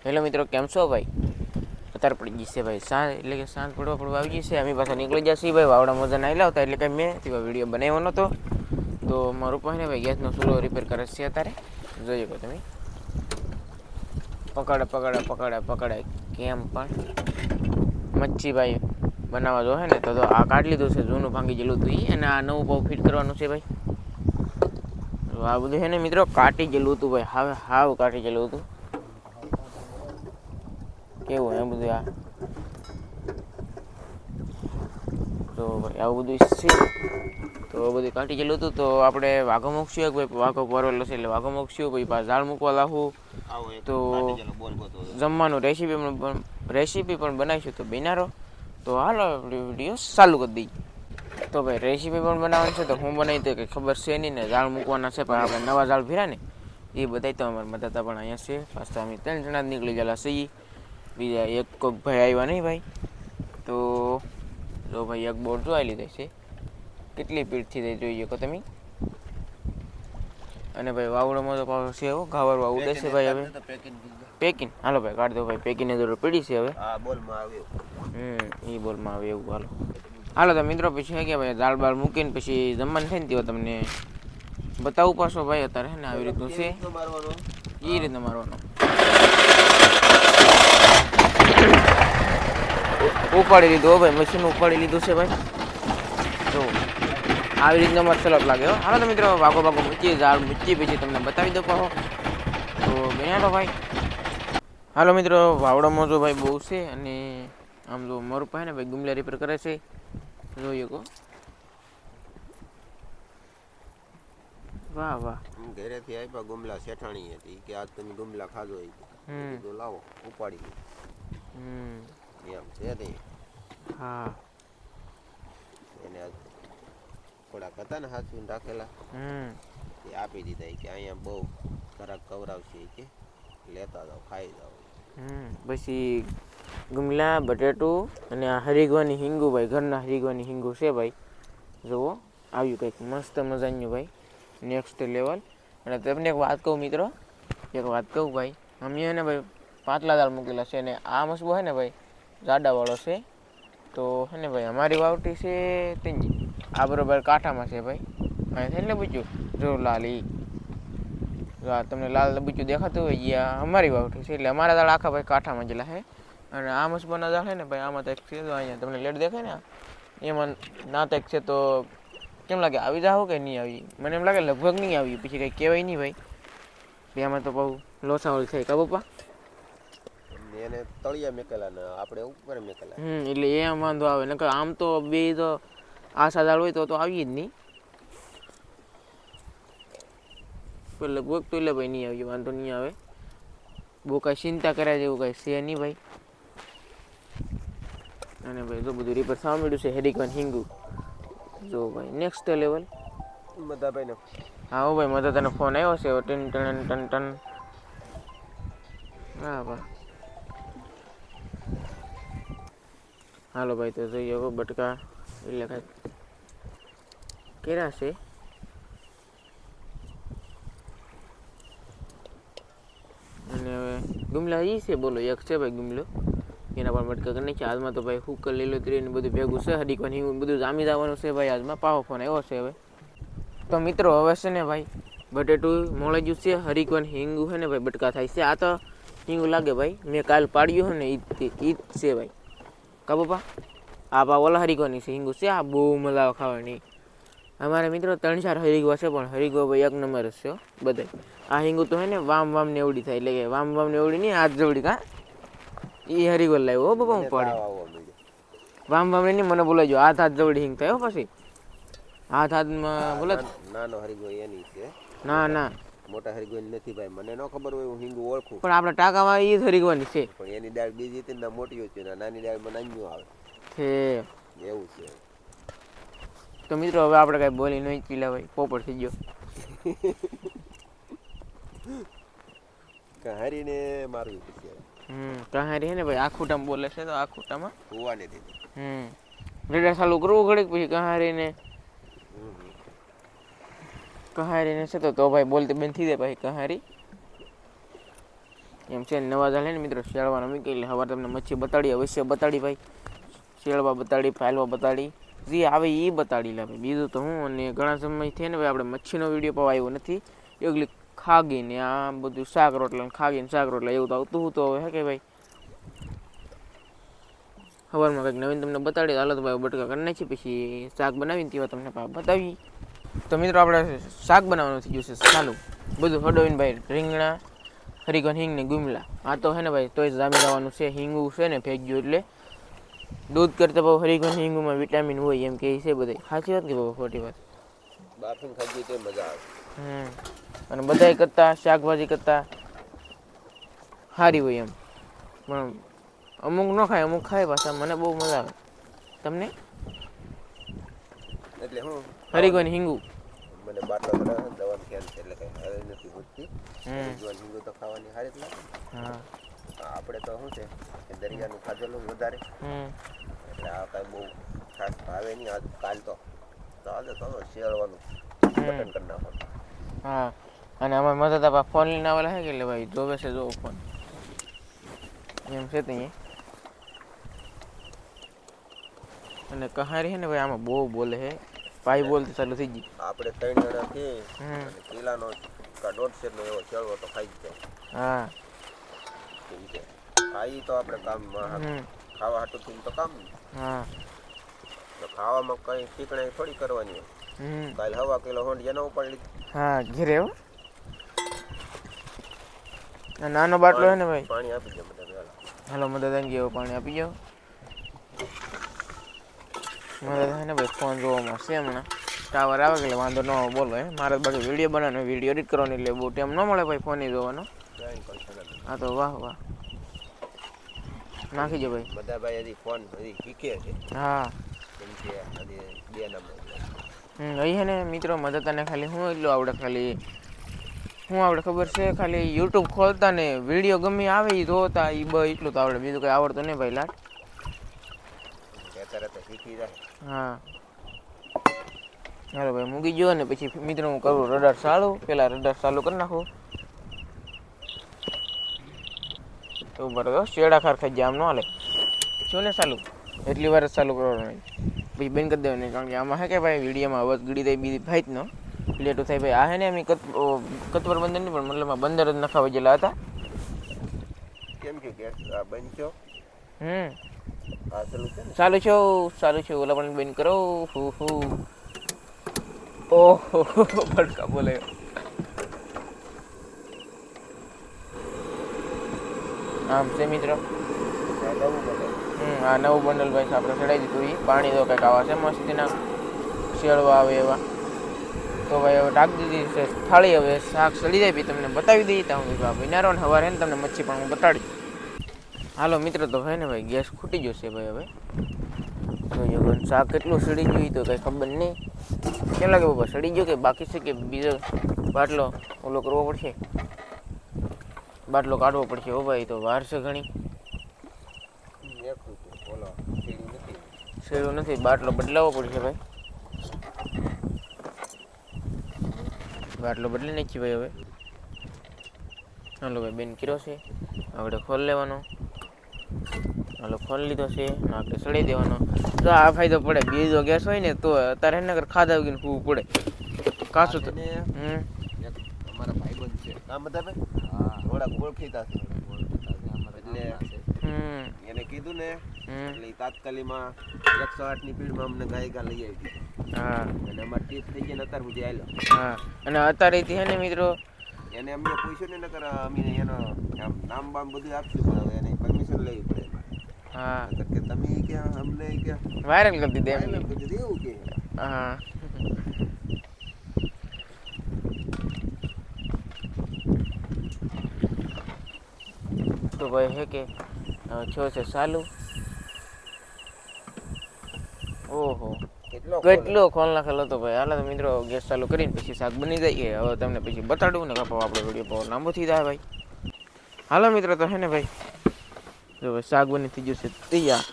Hello મિત્રો, કેમ છો ભાઈ? અત્યારે પડી ગઈ છે ભાઈ સાંજ, એટલે કે સાંજ પડવા આવી ગઈ છે. અમે પાછા નીકળી જશે ભાઈ વાવડા મોજા નાઈ લાવતા, એટલે કંઈ મેં તેવા વિડીયો બનાવ્યો નહોતો. તો મારું પાસે ભાઈ ગેસનો ચૂલો રિપેર કરે છે અત્યારે. જોઈએ કહો તમે પકડે કેમ પણ મચ્છી ભાઈ બનાવવા જો હે ને તો આ કાઢી લીધું છે, જૂનું ભાંગી ગયેલું હતું એ, અને આ નવું પાવ ફિટ કરવાનું છે ભાઈ. આ બધું છે ને મિત્રો કાટી ગયેલું હતું ભાઈ, હાવ કાટી ગયેલું હતું. કેવું એમ બધું આ તો ભાઈ આવું બધું છે. તો બધું કાઢી ગયેલું હતું, તો આપણે વાઘો મૂકશું ભાઈ, વાઘો પરવેલો છે એટલે વાઘો મૂકશું ભાઈ, પાછા ઝાડ મૂકવા લાવું. તો જમવાનું રેસીપી પણ બનાવીશું, તો બિનારો તો હાલો વિડીયો ચાલુ કરી દઈએ. તો ભાઈ રેસીપી પણ બનાવવાની છે, તો હું બનાવી તો કંઈ ખબર છે નહીં ને, ઝાડ મૂકવાના છે, પણ આપણે નવા ઝાડ ભર્યા ને એ બધાય તો અમારા મદદ પણ અહીંયા છે. પાછા અમે 3 જણા નીકળી ગયેલા છીએ, બીજા એક કોઈક ભાઈ આવ્યા નહીં ભાઈ. તો જો ભાઈ એક બોટ જોઈ લીધો છે, કેટલી પીઠથી થઈ જોઈએ કહો તમે. અને ભાઈ વાવડોમાં તો પાછો છે હો, ઘાવરવા ઉડે છે ભાઈ. હવે પેકિંગ હાલો ભાઈ કાઢ દો ભાઈ, પેકિંગની જરૂર પડી છે હવે. એ બોલમાં આવે એવું. હાલો તો મિત્રો પછી કે ભાઈ દાળ બાળ મૂકીને પછી જમવાનું થાય ને તેવા તમને બતાવું પાછો ભાઈ. અત્યારે હે ને આવી રીતનું છે, એ રીતના મારવાનો. ઉપાડી લીધું ભાઈ, મશીન ઉપાડી લીધું છે ભાઈ. તો આવી રીતના મસ્ત સલપ લાગે હો. હાલો તો મિત્રો ભાગો મૂકીએ, ઝાડ મૂકીએ પછી તમને બતાવી દો પાછો. તો બેહાડો ભાઈ. હાલો મિત્રો વાવડામાં જો ભાઈ બહુ છે, અને આમ જો મારું પાસે ને ભાઈ ગુમલા રિપેર કરે છે, જોઈએ કહો. વાહ વાહ, ઘરેથી આપ્યા ગુમલા શેઠાણી હતી કે આજ તમે ગુમલા ખાજો, તો લાવો ઉપાડી એમ છે તે. હા એને થોડાક હતા ને હાથવીને રાખેલા, એ આપી દીધા કે અહીંયા બહુ ખરાબ કવરાવશે કે લેતા જાઓ, ખાઈ જાઓ. પછી ગુમલા બટેટું અને આ હરીગવાની હિંગુ ભાઈ, ઘરના હરીગવાની હિંગુ છે ભાઈ. જુઓ આવ્યું કંઈક મસ્ત મજાનું ભાઈ, નેક્સ્ટ લેવલ. અને તમને એક વાત કહું મિત્રો, ભાઈ, અમે એને ભાઈ પાતળા દાળ મૂકેલા છે, અને આ મસબો છે ને ભાઈ જાડાવાળો છે. તો હે ને ભાઈ અમારી વાવટી છે તે આ બરોબર કાંઠામાં છે ભાઈ. અહીં થઈને પૂછ્યું જો લાલ તમને લાલ લબુચું દેખાતું હોય, એ અમારી વાવટી છે, એટલે અમારા દાળ આખા ભાઈ કાંઠામાં જેલા છે. અને આ મસબાના દાળ છે ને ભાઈ, આમાં તો એક છે, અહીંયા તમને લેટ દેખાય ને, એમાં ના તો એક છે. તો કેમ લાગે આવી જાવ કે નહીં આવી? મને એમ લાગે લગભગ નહીં આવી, પછી કંઈ કહેવાય નહીં ભાઈ. આમાં તો બહુ લોસાવળ થાય કા પપ્પા. એને તળિયા મેકેલા ને આપણે ઉપર મેકેલા. એટલે એમ વાંધો આવે, નકર આમ તો બે તો આશા દાળ હોય તો આવીએ જ નહીં. લગભગ તો એટલે ભાઈ નહીં આવી, વાંધો નહીં આવે. બહુ કાંઈ ચિંતા કર્યા જેવું કાંઈ છે નહીં ભાઈ. અને ભાઈ જો બધું રિપેર થવા મળ્યું છે. હેરિકન હિંગુ જો ભાઈ નેક્સ્ટ લેવલ. મધાભાઈને હા હો ભાઈ, મધા તને ફોન આવ્યો છે ટન ટન ટન ટન. હા ભાઈ હાલો ભાઈ, તો જોઈએ હવે બટકા એટલે કાંઈક કેરા છે. અને હવે ગુમલા એ છે, બોલો એક છે ભાઈ ગુમલો, એના પર મટકા કરી નાખ્યા. આજમાં તો ભાઈ હુકર લીલોતરી ને બધું ભેગું છે, હડીકવાનું હિંગું બધું જામી જવાનું છે ભાઈ. આજમાં પાવો ફોન આવ્યો છે હવે. તો મિત્રો હવે છે ને ભાઈ બટેટું મોળાઈ ગયું છે, હરીકવાનું હિંગું છે ને ભાઈ બટકા થાય છે. આ તો હિંગું લાગે ભાઈ, મેં કાલ પાડ્યું હોય ને ઈ જ છે ભાઈ કા પપ્પા. આ પા ઓલા હરીકવાની છે હિંગું છે, આ બહુ મજા આવે ખાવાની. અમારા મિત્રો 3-4 હરીગવા છે, પણ હરીગવા ભાઈ એક નંબર જ છે બધા. આ હિંગુ તો હે ને વામ ને એવડી થાય, એટલે કે વામ ને એવડી નહીં, હાથ જોડી કા એ હરીગો લાવ્યો હો બાપા. હું પાડે વામ નહીં, મને બોલાવજો હાથ જોડી હિંગ થાય હો. પછી હાથમાં બોલે નાનો હરીગો એની છે. ના મોટા હરીગોની નથી ભાઈ, મને ન ખબર હોય, હું હિંગુ ઓળખું. પણ આપણે ટાંકામાં એ જ હરીગવાની છે. પણ એની દાળ બીજી હતી ને મોટી હતી ને નાની દાળમાં નાની આવે છે એવું છે. તો મિત્રો હવે આપણે કાંઈ બોલી નહીં પીલા ભાઈ, પોપટ થઈ ગયો. કહારીને મારવી પછી કહારી હે ને ભાઈ આખુટામાં બોલે છે, તો આખુટામાં હોવાને દીધી. રેડા ચાલુ કરવું ઘડીક, પછી કહારીને છે તો ભાઈ બોલતી બંધ થઈ જાય ભાઈ કહારી. એમ છે નવા ચાલે ને મિત્રો શેળવાનો મૂકી એટલે હવે તમને મચ્છી બતાડી અવશ્ય બતાડી ભાઈ, શેળવા બતાડી, ફાયલવા બતાડી, જે આવે એ બતાડી લે ભાઈ. બીજું તો હું અને ઘણા સમયથી ને ભાઈ આપણે મચ્છીનો વિડીયો પણ આવ્યો નથી. એકલી ખાગી ને આ બધું શાક રોટલા ખાગી ને શાક રોટલા એવું તો આવતું હતું. હવે હે કે ભાઈ સવારમાં કંઈક નવીન તમને બતાડી હાલો તો ભાઈ બટકા કરી નાખી પછી શાક બનાવીને તેવા તમને બતાવી. તો મિત્રો આપણે શાક બનાવવાનું થઈ ગયું છે ચાલુ. બધું હડોવીને ભાઈ રીંગણા, હરીગન હિંગ ને ગુમલા. આ તો હે ને ભાઈ તોય જામી જવાનું છે. હિંગું છે ને ફેંકજો એટલે દૂધ કરતા બહુ હરીગન હિંગુમાં વિટામિન હોય એમ કે છે બધા. સાચી વાત કે બહુ ખોટી વાત? બાફીને ખાધી તો મજા આવે. અને બધાય કરતા શાકભાજી કરતા સારી હોય એમ. પણ અમુક ન ખાય, અમુક ખાય પાછા. મને બહુ મજા આવે. તમને? એટલે હું હરીગન હિંગુ મને બાટલો ચડાવે દવાનું ખ્યાલ છે એટલે કઈ હારે નથી પૂછતી. હિંગુ તો ખાવાની હારી જ લાગે. હા આપણે તો શું છે કે દરિયાનું ખાધેલું વધારે એટલે આ કાંઈ બહુ ખાસ ભાવે નહીં. આજ કાલ તો આજે તો શેરવાનું બટન કરી નાખવાનું. હા અને અમારે મદદ આપા ફોન લઈને આવેલા હે કે એટલે ભાઈ જોવે છે જોવો ફોન એમ છે ત્યાં. અને કહારી હે ને ભાઈ આમાં બહુ બોલે હે. ભાઈ બોલતી ચાલુ થઈ ગઈ. આપણે 3 જણા છીએ અને કિલ્લાનો કા 150 નો એવો ચેળવો તો ખાઈ જ જાય. હા ખાઈ તો આપણે કામ ખાવા હાટું થઈને તો કામ. હા તો ખાવામાં કઈ ઠીકણાઈ થોડી કરવાની હોય. કાલ 1.5 કિલો હોંડિયા ન ઉપાડી લીધી. હા ઘેરે હો. નાનો બાટલો હે ને ભાઈ પાણી આપી દે મને વેલા. હાલો મદદ આવી ગયો પાણી આપી જાઓ. મદદ હે ને ભાઈ ફોન જોવામાં છે હમણાં. ટાવર આવે એટલે વાંધો ન આવે બોલો હે. મારે બાકી વિડીયો બનાવવાનો, વિડીયો એડિટ કરવાનો એટલે બહુ ટાઈમ ન મળે ભાઈ ફોન જોવાનો. હા તો વાહ વાહ નાખી દો ભાઈ. બધા ભાઈ હજી ફોન હજી શીખે છે. હા કેમ કે હજી 2 નંબર અહીં હે ને મિત્રો મદદ તને ખાલી શું એટલું આવડે ખાલી શું આવડે ખબર છે? ખાલી યુટ્યુબ ખોલતા ને વિડીયો ગમે આવે એ જોતા એ એટલું તો આવડે. બીજું કંઈ આવડતું નહીં ભાઈ લાટ. અત્યારે તો શીખી જાય. હા હાલો ભાઈ મૂકી ગયો ને પછી મિત્રો હું કરું રડાર ચાલુ. પેલા રડાર ચાલુ કરી નાખું તો બરાબર શેડા ખાર ખાઈ જાય આમ ન હાલે. શું ને ચાલુ એટલી વાર જ ચાલુ કરવાનું પછી બંધ કરી દેવાની. કારણ કે આમાં હે કે ભાઈ વિડીયોમાં અવાજ ગળી જાય બીજી ભાઈ જ ન લેટું થાય ભાઈ. આ હે ને અમે કતવર બંદર નહીં પણ મતલબ બંદર જ નખાવા ગયેલા હતા. કેમ કે ગેસ બનશો ચાલુ છે ચાલુ છે. ઓલા પણ બંધ કરો. ઓહો ભડકા બોલે. આમ છે મિત્રો. આ નવું બંડલ ભાઈ આપણે ચડાવી દીધું. એ પાણી તો કંઈક આવા છે મસ્તીના શેળવા આવે એવા. તો ભાઈ હવે ઢાંકી દીધી છે થાળી. હવે શાક સડી જાય પછી તમને બતાવી દઈએ. તો હું વિનારો ને સવારે ને તમને મચ્છી પણ હું બતાડી. હાલો મિત્રો તો ભાઈ ને ભાઈ ગેસ ખૂટી જશે ભાઈ. હવે જોઈએ શાક કેટલું સડી ગયું તો કંઈ ખબર નહીં. કેમ લાગે બાબા સડી ગયો કે બાકી છે કે બીજો બાટલો ઓલો કરવો પડશે? બાટલો કાઢવો પડશે હો ભાઈ. તો વાર છે ઘણી. શેડું નથી બાટલો બદલાવવો પડશે ભાઈ. બાટલો બદલી નાખી ભાઈ હવે. હાલો ભાઈ બેન કર્યો છે આપણે ખોલ લેવાનો. હાલો ખોલી લીધો છે આપણે સડી દેવાનો. તો આ ફાયદો પડે બીજો ગેસ હોય ને તો અત્યારે એને ખાધા વગીને પૂવું પડે કાચું તો. અમારા ભાઈબંધ છે કામ બધા ભાઈ થોડાક ઓળખીતા છે એટલે એને કીધું ને એટલે તાત્કાલિકમાં 108 ની સ્પીડમાં અમને ગાયકા લઈ આવી. હા અને અમારે ટીપ થઈ ગઈ ને અત્યાર સુધી આવેલો. હા અને અત્યારે હે ને મિત્રો એને અમને પૂછ્યું ને નકર અમે એનો નામ બામ બધું આપશું પણ હવે એને પરમિશન લેવી પડે. હા કે તમે કે અમને કે વાયરલ કરી દીધે એમ કરી દીધું એવું કે. હા તો ભાઈ હે કે છો છે ચાલુ. ઓહો કેટલો ખોલ નાખેલો હતો ભાઈ. હાલ તો મિત્રો ગેસ ચાલુ કરીને પછી શાક બની જાય. હવે તમને પછી બતાડું ને કપા આપણો વિડીયો બહુ લાંબો થઈ જાય ભાઈ. હાલો મિત્રો તો હે ને ભાઈ જો ભાઈ શાક બની થઈ ગયું છે તૈયાર.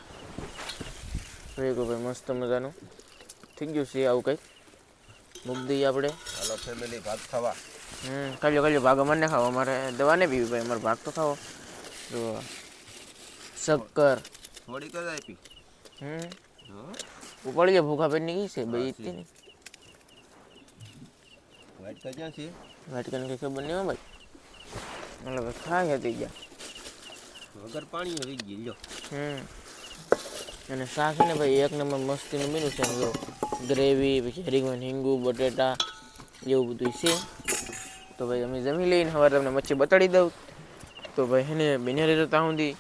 ભાઈ મસ્ત મજાનું થઈ ગયું છે આવું કંઈક મૂકી દઈએ આપણે. હાલો ફેમિલી ભાત ખાવા. કાલ્યો ભાગો મને ખાવો, અમારે દવા ને પીવી ભાઈ, અમારે ભાગ તો ખાવો. જો શક્કર થોડીક જ આપી. ઉપાડી જાય ભૂખા પેટની ગઈ છે ભાઈ ઈતી ને. વાટકા ક્યાં છે? વાટકાને કઈ ખબર નહીં હો ભાઈ, એટલે ભાઈ ખાઈ હતી ગયા વગર પાણી આવી ગઈ લ્યો. અને શાક છે ને ભાઈ એક નંબર મસ્તીનું બન્યું છે. જો ગ્રેવી, પછી હરીગવાનું હિંગુ, બટેટા એવું બધું છે. તો ભાઈ અમે જમી લઈને સવારે તમને મચ્છી બતાડી દઉં. તો ભાઈ એને બિનારી રહેતા સુધી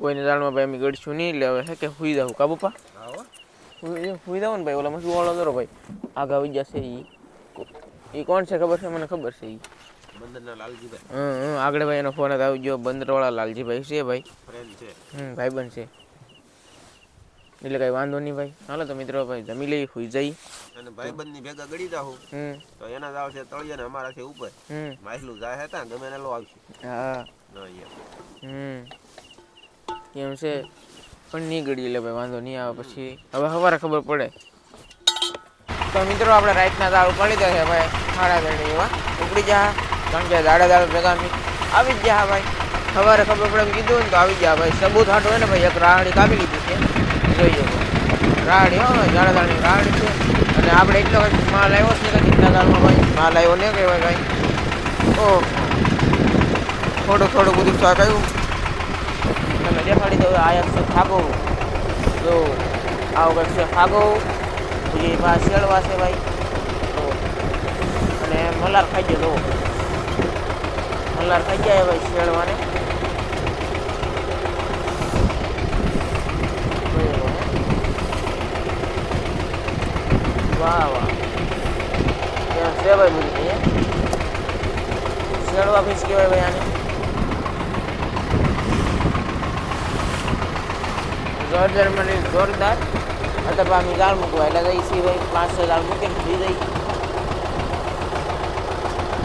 કોઈને દાળમાં ભાઈ અમે ગળશું નહીં, એટલે હવે હે કે સુઈ જાઉં કા પપ્પા? સુઈ જાવ ને ભાઈ, ઓલા મસ્ત વાળો કરો ભાઈ, આગળ આવી જશે. એ કોણ છે ખબર છે? મને ખબર છે. એ બંદરના લાલજીભાઈ. આગળ ભાઈ એનો ફોન આવી ગયો. બંદરવાળા લાલજીભાઈ છે ભાઈ, ફ્રેન્ડ છે. ભાઈબંધ છે, એટલે કઈ વાંધો નહીં ભાઈ. હાલો તો મિત્રો ભાઈ જમી લઈ, સુઈ જઈ. અને ભાઈબંધની ભેગા ગળી જાઉં તો એના જાવ છે તળિયે ને અમારા છે ઉપર. માછલું જાય હતા ગમે એને લો આવશે. હા એમ છે, પણ નહીં ગળી એટલે ભાઈ વાંધો નહીં આવે. પછી હવે સવારે ખબર પડે. તો મિત્રો આપણે રાતના દાળ ઉપાડી દે છે ભાઈ, 3:30 એવા ઉપડી જા, કારણ કે દાળ ભેગા આવી જ જા ભાઈ. સવારે ખબર પડે એમ કીધું ને તો આવી જા ભાઈ. સબૂત હાટો હોય ને ભાઈ, એક રાહડી કાપી લીધી છે, જોઈ લો રાહડી. હો દાળની રાહડી છે. અને આપણે એટલો કંઈક માલ આવ્યો છે કે ચિંતા દાળમાં ભાઈ, માલ આવ્યો નહીં કહેવાય ભાઈ. ઓહ થોડું બધું શાક આવ્યું. તમે દેખાડી દો. આ એક છે ખાગો, જો આવું કંઈક છે ખાગો. પછી એમાં શેળવા છે ભાઈ, અને મલાર ખાઈ ગયો. મલાર ખાઈ જાય ભાઈ શેળવાને. વાહ વાહ એમ છે ભાઈ બધું. શેળવા ફીસ કહેવાય ભાઈ આને. જોરદાર. અથવા અમે દાળ મૂકવા એટલે જઈ છીએ ભાઈ, 5-6 દાળ મૂકીને ફ્રી જઈ.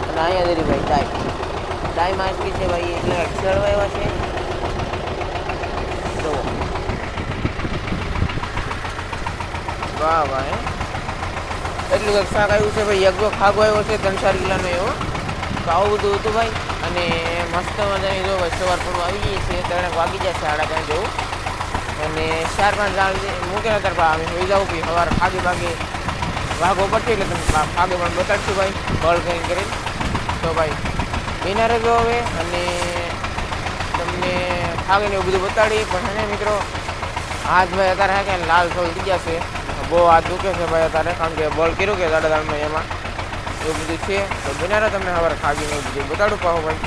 અને અહીંયા જરી ભાઈ ડાય માછલી છે ભાઈ, એટલે શેળવા એવા છે. તો વાહ વાહ એટલું કંઈક શાક આવ્યું છે ભાઈ. એક ખાગો આવ્યો છે 3-4 કિલોનો એવો. તો આવું બધું હતું ભાઈ. અને મસ્ત મજાની જો ભાઈ સવાર પડવા આવી ગઈ છે, 3 વાગી જશે, 3:30 જેવું. અને 4-5 દાળ મૂકેલા હતા અમે હોઈ જાઉં પછી સવારે ખાગે વાઘો પડશે એટલે તમે ખાગે પણ બતાડશું ભાઈ, બળ કરીને. તો ભાઈ એના રહેજો હવે, અને તમને ખાગે ને એવું બધું બતાડી. પણ હે મિત્રો હાથ ભાઈ અત્યારે હે કે લાલ થોડી થઈ ગયા છે, બહુ હાથ દુખે છે ભાઈ અત્યારે, કારણ કે બળ કર્યું કે દાડામાં એમાં એવું બધું છે. તો બનારા તમને સવારે ખાગીને એવું બધું બતાડું પાહો ભાઈ.